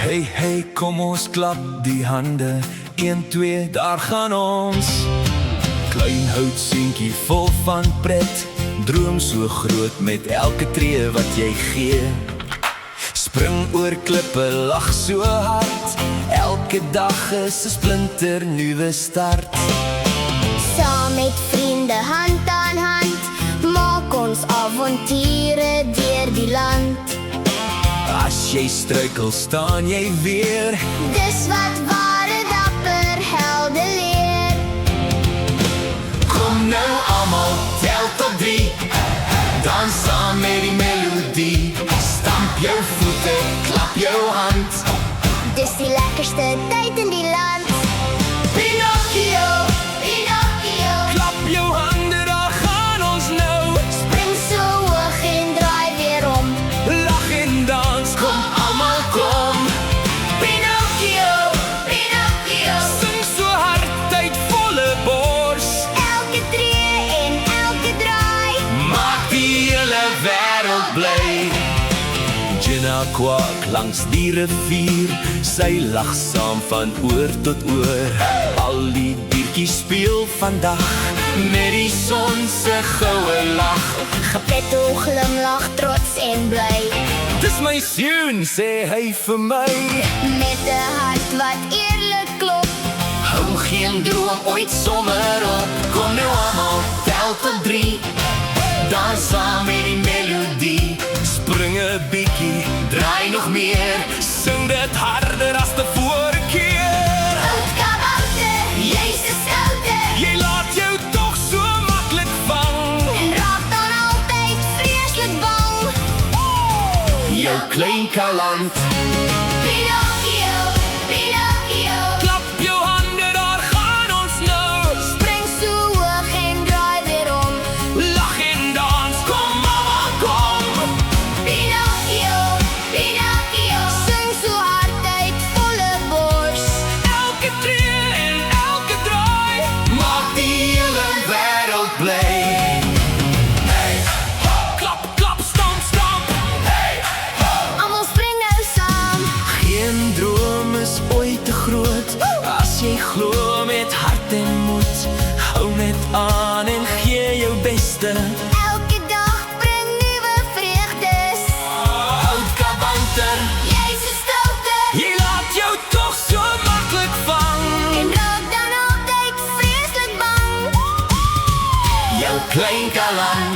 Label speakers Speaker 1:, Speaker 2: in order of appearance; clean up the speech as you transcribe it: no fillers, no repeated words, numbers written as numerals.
Speaker 1: Hey, hey, kom ons klap die hande. 1, 2, daar gaan ons. Klein houtseentjie vol van pret, droom so groot met elke tree wat jy gee. Spring oor klippe, lag so hard, elke dag is 'n splinter nuwe start.
Speaker 2: Saam met vriende hand aan hand, maak ons avonture deur die land.
Speaker 1: As jy struikel, staan jy weer.
Speaker 2: Dis wat ware dapper helde leer.
Speaker 1: Kom nou almal, tel tot 3. Dans saam met die melodie. Stamp jou voete, klap jou hand.
Speaker 2: Dis die lekkerste tyd in die land.
Speaker 1: Pinocchio,
Speaker 2: Pinocchio,
Speaker 1: klap jou hande, daar gaan ons nou.
Speaker 2: spring so hoog en draai weer om.
Speaker 1: Lag en dans, kom almal kom. Pinocchio,
Speaker 2: Pinocchio,
Speaker 1: sing so hard, tyd volle bors.
Speaker 2: elke tree en elke draai.
Speaker 1: Maak die hele wêreld bly. Gina kwak langs die rivier, sy lag saam van oor tot oor. Al die diertjies speel vandag met die son se goue lag.
Speaker 2: Gepetto glimlag trots en bly.
Speaker 1: Dis my seun, sê hy vir my.
Speaker 2: Met 'n hart wat eerlik klop.
Speaker 1: Hou geen droom ooit sommer op. Kom nou almal, tel tot 3. Dans saam met die melodie. Spring 'n bietjie, draai nog meer. Sing dit harder as de vorige keer.
Speaker 2: Oud kabouter, jy's 'n stoute.
Speaker 1: Jy laat jou toch so maklik vang.
Speaker 2: En raak dan altyd vreeslik bang.
Speaker 1: Jou klein kaland.
Speaker 2: Pinocchio, Pinocchio,
Speaker 1: Klap jou hande, daar gaan ons nou.
Speaker 2: spring so hoog en draai weer om.
Speaker 1: Lach en dans, kom mama, kom.
Speaker 2: Pinocchio, Pinocchio, sing so hard uit volle bors.
Speaker 1: Elke tree en elke draai maak die hele wêreld bly. Hey, ho, klap, klap, stamp, stamp. Hey, ho.
Speaker 2: Almal spring nou saam.
Speaker 1: Geen droom is ooit te groot as jy glo met hart en moed. Hou net aan en gee jou beste.
Speaker 2: Elke dag bring nuwe vreugdes.
Speaker 1: Oud kabouter,
Speaker 2: Jy's 'n stoute.
Speaker 1: jy laat jou toch so maklik vang.
Speaker 2: En raak dan altyd vreeslik bang.
Speaker 1: Jou klein kaland.